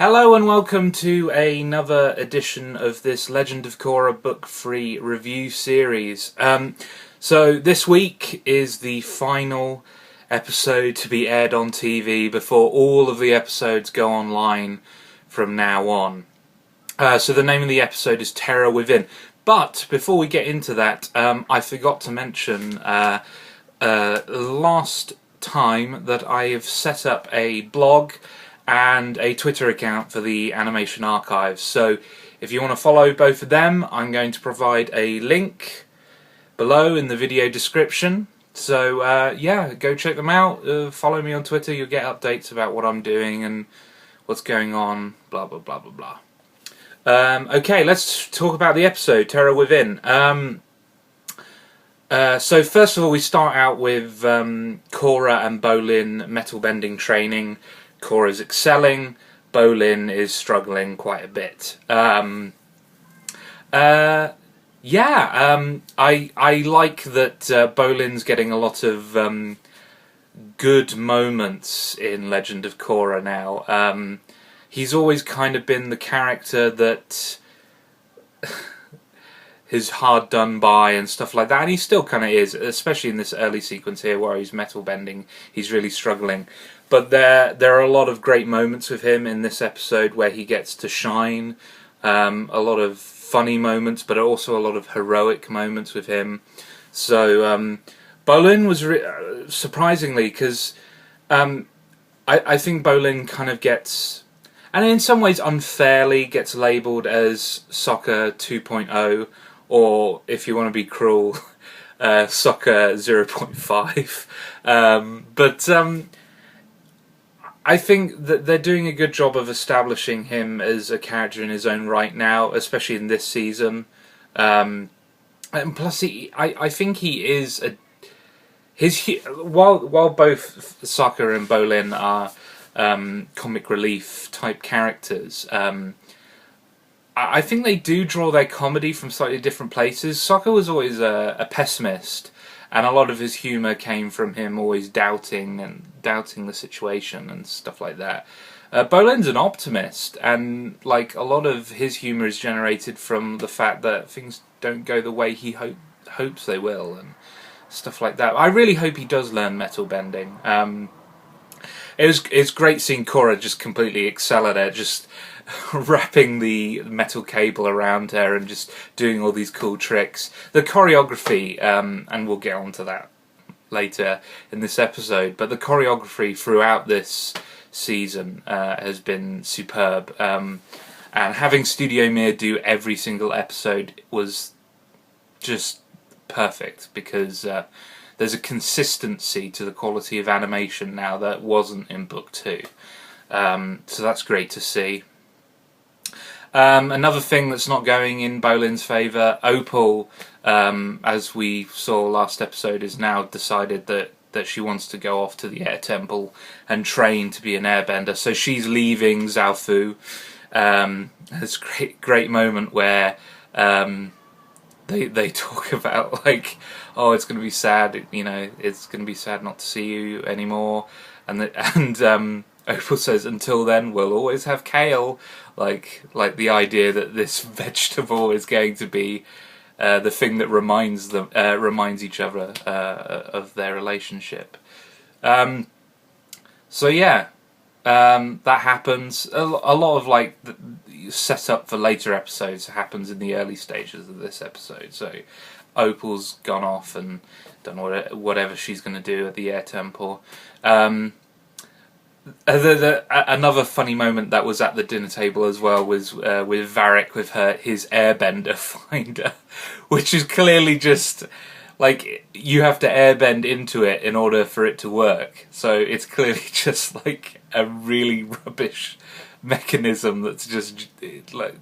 Hello and welcome to another edition of this Legend of Korra book free review series. So this week is the final episode to be aired on TV before all of the episodes go online from now on. So the name of the episode is Terror Within. But before we get into that, I forgot to mention last time that I have set up a blog and a Twitter account for the Animation Archives. So if you want to follow both of them, I'm going to provide a link below in the video description. So yeah, go check them out. Follow me on Twitter. You'll get updates about what I'm doing and what's going on, blah blah blah blah blah. Okay, let's talk about the episode, Terror Within. So first of all, we start out with Korra and Bolin metal bending training. Korra's excelling, Bolin is struggling quite a bit. I like that Bolin's getting a lot of good moments in Legend of Korra now. He's always kind of been the character that is hard done by and stuff like that, and he still kind of is, especially in this early sequence here where he's metal bending. He's really struggling. But there are a lot of great moments with him in this episode where he gets to shine. A lot of funny moments, but also a lot of heroic moments with him. So Bolin was surprisingly, because I think Bolin kind of gets, and in some ways unfairly, gets labelled as Soccer 2.0, or if you want to be cruel, Soccer 0.5. But I think that they're doing a good job of establishing him as a character in his own right now, especially in this season. And plus, I think he is while both Sokka and Bolin are comic relief type characters. I think they do draw their comedy from slightly different places. Sokka was always a pessimist, and a lot of his humour came from him always doubting the situation and stuff like that. Bolin's an optimist, and like a lot of his humour is generated from the fact that things don't go the way he hopes they will, and stuff like that. I really hope he does learn metal bending. It's great seeing Korra just completely excel at it, just wrapping the metal cable around her and just doing all these cool tricks. The choreography, and we'll get onto that later in this episode, but the choreography throughout this season has been superb. And having Studio Mir do every single episode was just perfect, because there's a consistency to the quality of animation now that wasn't in Book 2. So that's great to see. Another thing that's not going in Bolin's favour, Opal, as we saw last episode, has now decided that she wants to go off to the Air Temple and train to be an airbender. So she's leaving Zaofu. There's a great moment where they talk about, like, oh, it's going to be sad, you know, it's going to be sad not to see you anymore. And Opal says, until then, we'll always have kale. Like the idea that this vegetable is going to be the thing that reminds each other of their relationship. So yeah, that happens. A lot of like the setup for later episodes happens in the early stages of this episode. So Opal's gone off and done whatever she's going to do at the Air Temple. Another funny moment that was at the dinner table as well was with Varric with his airbender finder, which is clearly just like you have to airbend into it in order for it to work. So it's clearly just like a really rubbish mechanism that's just like,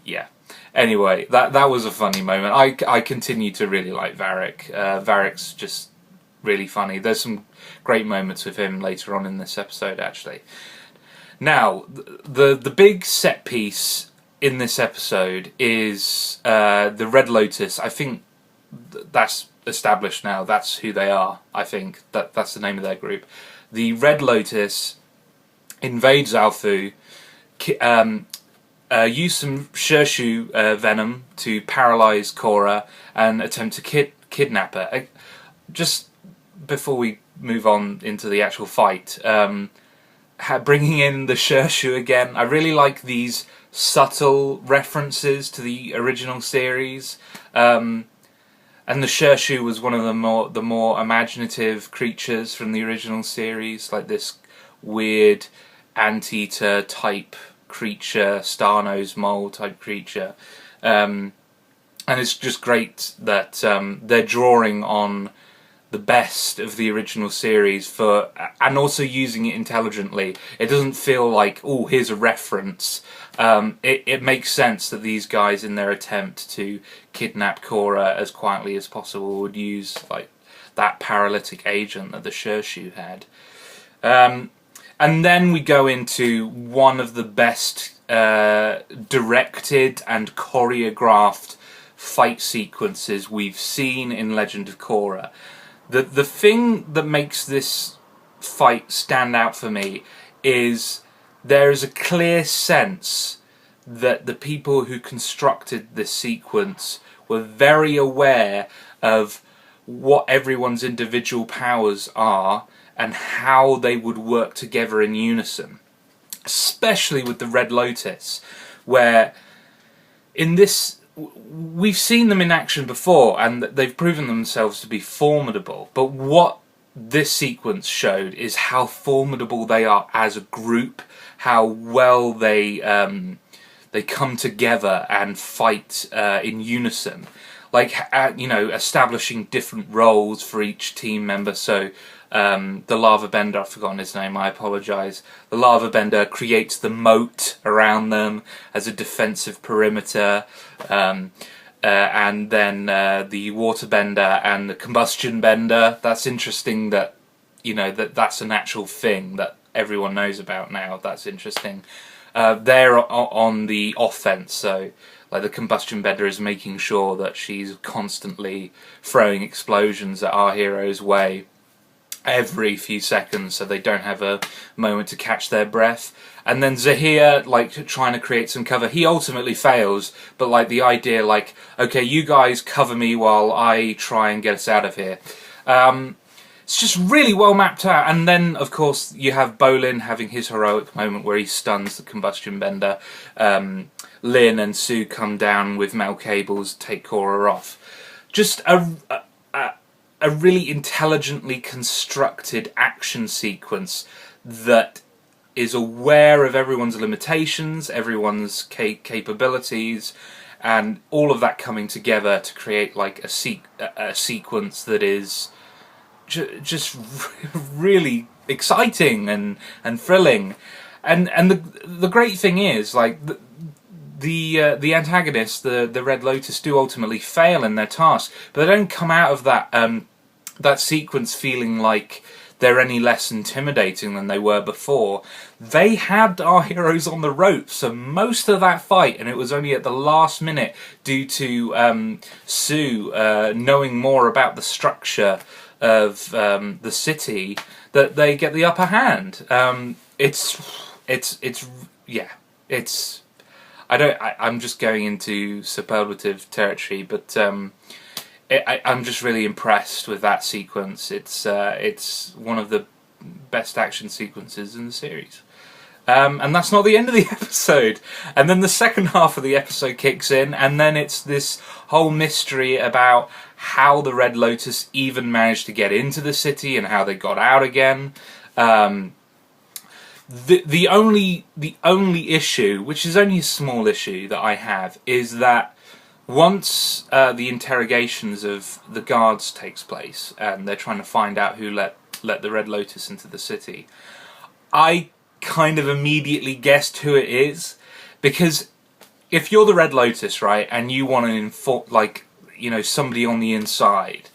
yeah. Anyway, that was a funny moment. I continue to really like Varric. Varric's just really funny. There's some great moments with him later on in this episode, actually. Now, the big set piece in this episode is the Red Lotus. I think that's established now. That's who they are. I think that's the name of their group. The Red Lotus invade Zaofu use some Shershu venom to paralyze Korra and attempt to kidnap her. Just before we move on into the actual fight, bringing in the Shershu again. I really like these subtle references to the original series. And the Shershu was one of the more imaginative creatures from the original series, like this weird anteater type creature, star-nosed mole type creature. And it's just great that they're drawing on the best of the original series and also using it intelligently. It doesn't feel like, oh, here's a reference. It makes sense that these guys, in their attempt to kidnap Korra as quietly as possible, would use like that paralytic agent that the Shershu had. And then we go into one of the best directed and choreographed fight sequences we've seen in Legend of Korra. The thing that makes this fight stand out for me is there is a clear sense that the people who constructed this sequence were very aware of what everyone's individual powers are and how they would work together in unison. Especially with the Red Lotus, where in this we've seen them in action before and they've proven themselves to be formidable, but what this sequence showed is how formidable they are as a group, how well they come together and fight in unison, like establishing different roles for each team member. So the Lava Bender, I've forgotten his name, I apologise. The Lava Bender creates the moat around them as a defensive perimeter, and then the Water Bender and the Combustion Bender. That's interesting that, that's an actual thing that everyone knows about now. That's interesting. They're on the offense, so like the Combustion Bender is making sure that she's constantly throwing explosions at our hero's way every few seconds, so they don't have a moment to catch their breath. And then Zahir, trying to create some cover, he ultimately fails, but the idea, okay, you guys cover me while I try and get us out of here. It's just really well mapped out. And then, of course, you have Bolin having his heroic moment where he stuns the Combustion Bender. Lin and Sue come down with metal cables, take Korra off. Just a really intelligently constructed action sequence that is aware of everyone's limitations, everyone's capabilities, and all of that coming together to create a sequence that is just really exciting and thrilling. And the great thing is, the antagonists, the Red Lotus, do ultimately fail in their task, but they don't come out of that sequence feeling like they're any less intimidating than they were before. They had our heroes on the ropes, so most of that fight, and it was only at the last minute due to Sue knowing more about the structure of the city, that they get the upper hand. I'm just going into superlative territory, but I'm just really impressed with that sequence. It's one of the best action sequences in the series. And that's not the end of the episode. And then the second half of the episode kicks in, and then it's this whole mystery about how the Red Lotus even managed to get into the city and how they got out again. The only issue, which is only a small issue that I have, is that once the interrogations of the guards takes place and they're trying to find out who let the Red Lotus into the city, I kind of immediately guessed who it is, because if you're the Red Lotus, right, and you want to inform, somebody on the inside,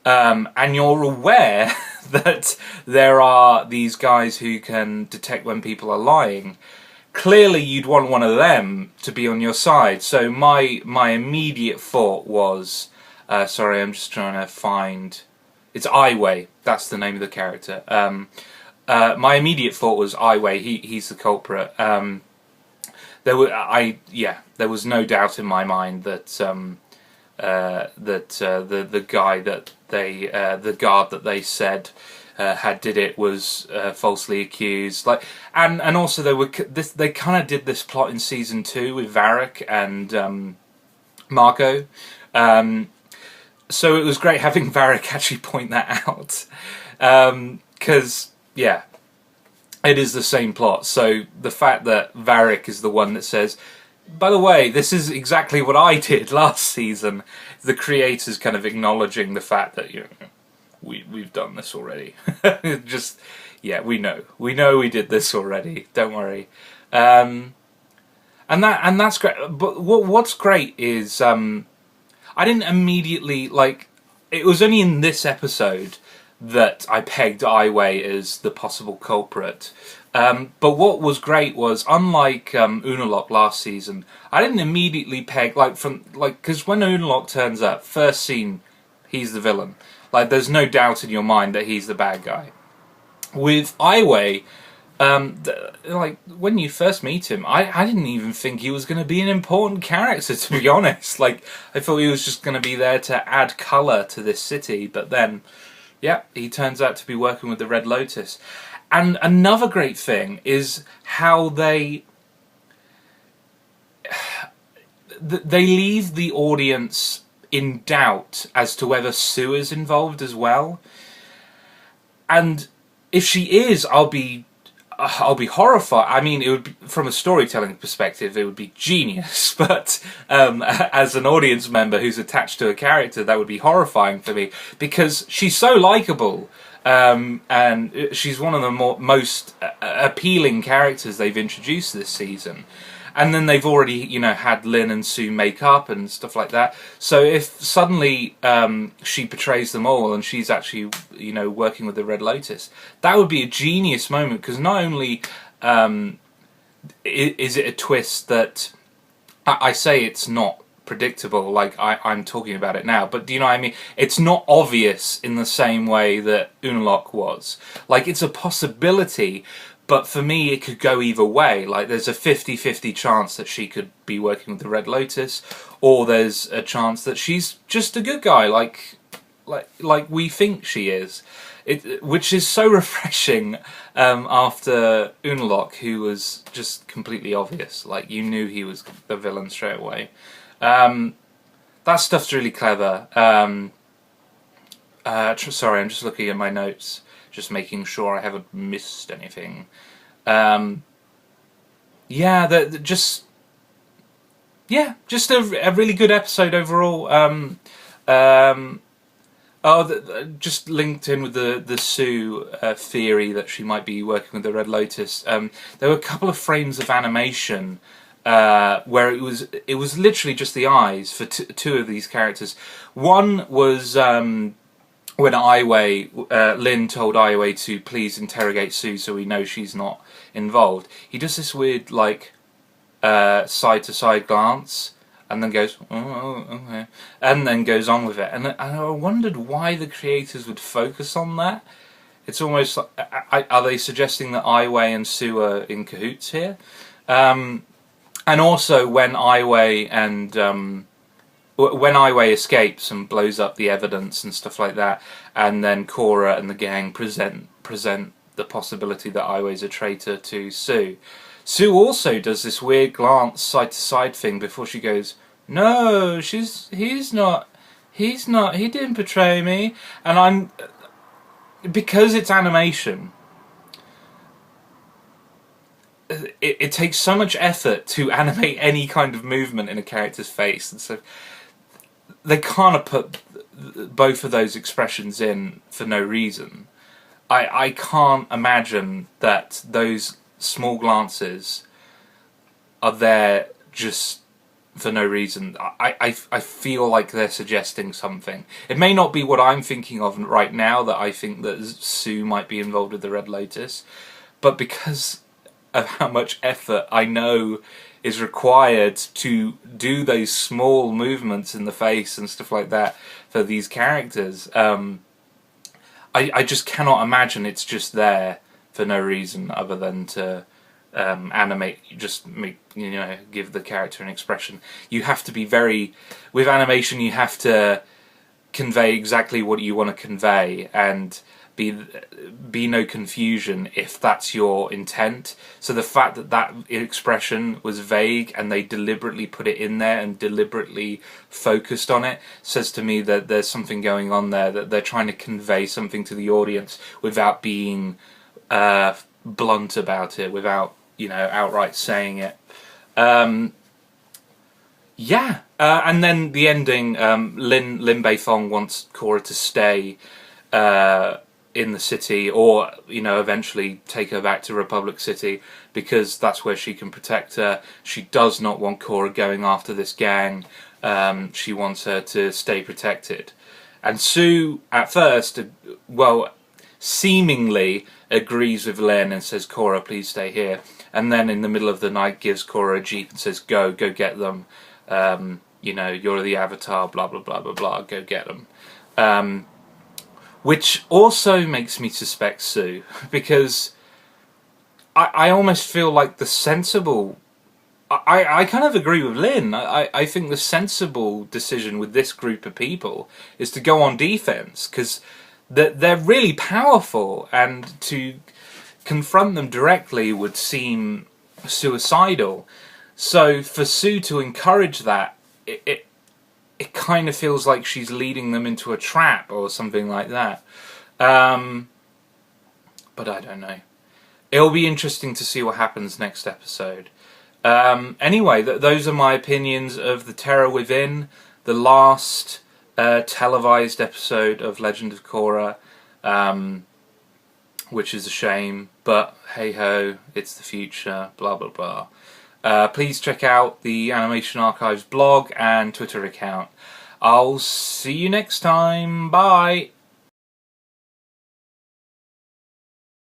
and you're aware that there are these guys who can detect when people are lying, clearly you'd want one of them to be on your side. So my immediate thought was, sorry, I'm just trying to find, it's Aiwei, that's the name of the character. My immediate thought was Aiwei, he's the culprit. there was no doubt in my mind that the guy that the guard that they said had did it was falsely accused. Like, and also they kind of did this plot in season 2 with Varric and Marco. So it was great having Varric actually point that out, because it is the same plot. So the fact that Varric is the one that says, by the way, this is exactly what I did last season, the creators kind of acknowledging the fact that we've done this already. Just we know we did this already. Don't worry, and that's great. But what's great is I didn't immediately it was only in this episode that I pegged Aiwei as the possible culprit. But what was great was, unlike Unalaq last season, I didn't immediately peg because when Unalaq turns up, first scene, he's the villain. Like, there's no doubt in your mind that he's the bad guy. With Aiwei, when you first meet him, I didn't even think he was going to be an important character, to be honest. Like, I thought he was just going to be there to add colour to this city, but then, he turns out to be working with the Red Lotus. And another great thing is how they leave the audience in doubt as to whether Sue is involved as well. And if she is, I'll be horrified. I mean, it would be, from a storytelling perspective, it would be genius. But as an audience member who's attached to a character, that would be horrifying for me, because she's so likable. And she's one of the most appealing characters they've introduced this season. And then they've already, had Lin and Sue make up and stuff like that. So if suddenly she betrays them all and she's actually, working with the Red Lotus, that would be a genius moment, because not only is it a twist that I say it's not predictable, like I'm talking about it now, but do you know what I mean? It's not obvious in the same way that Unalaq was. Like, it's a possibility, but for me it could go either way. Like, there's a 50-50 chance that she could be working with the Red Lotus, or there's a chance that she's just a good guy, like we think she is. Which is so refreshing after Unalaq, who was just completely obvious. Like, you knew he was the villain straight away. That stuff's really clever. Sorry, I'm just looking at my notes, just making sure I haven't missed anything. Just a really good episode overall. Just linked in with the Sue theory that she might be working with the Red Lotus. There were a couple of frames of animation where it was literally just the eyes for two of these characters. One was when Lin told Aiwei to please interrogate Sue so we know she's not involved. He does this weird side-to-side glance and then goes, oh, okay, and then goes on with it. And I wondered why the creators would focus on that. It's almost like, are they suggesting that Aiwei and Sue are in cahoots here? And also when Aiwei escapes and blows up the evidence and stuff like that, and then Korra and the gang present the possibility that Aiwei's a traitor to Sue. Sue also does this weird glance side to side thing before she goes, no, he's not, he didn't betray me. And because it's animation, it takes so much effort to animate any kind of movement in a character's face, and so they kind of put both of those expressions in for no reason. I can't imagine that those small glances are there just for no reason. I feel like they're suggesting something. It may not be what I'm thinking of right now, that I think that Sue might be involved with the Red Lotus, but because of how much effort I know is required to do those small movements in the face and stuff like that for these characters, I just cannot imagine it's just there for no reason other than to animate, just make, give the character an expression. You have to be with animation, you have to convey exactly what you want to convey, and be no confusion if that's your intent. So the fact that that expression was vague and they deliberately put it in there and deliberately focused on it says to me that there's something going on there, that they're trying to convey something to the audience without being blunt about it, without outright saying it. And then the ending, Lin Beifong wants Korra to stay in the city, or eventually take her back to Republic City, because that's where she can protect her. She does not want Korra going after this gang. She wants her to stay protected. And Sue, at first, seemingly agrees with Lin and says, Korra, please stay here. And then in the middle of the night gives Korra a jeep and says, go get them. You're the Avatar, blah, blah, blah, blah, blah, go get them. Which also makes me suspect Sue, because I almost feel like the sensible... I kind of agree with Lin. I think the sensible decision with this group of people is to go on defense, because they're really powerful, and to confront them directly would seem suicidal. So for Sue to encourage that, it kind of feels like she's leading them into a trap or something like that. But I don't know. It'll be interesting to see what happens next episode. Anyway, those are my opinions of The Terror Within, the last televised episode of Legend of Korra, which is a shame, but hey ho, it's the future, blah blah blah. Please check out the Animation Archives blog and Twitter account. I'll see you next time. Bye!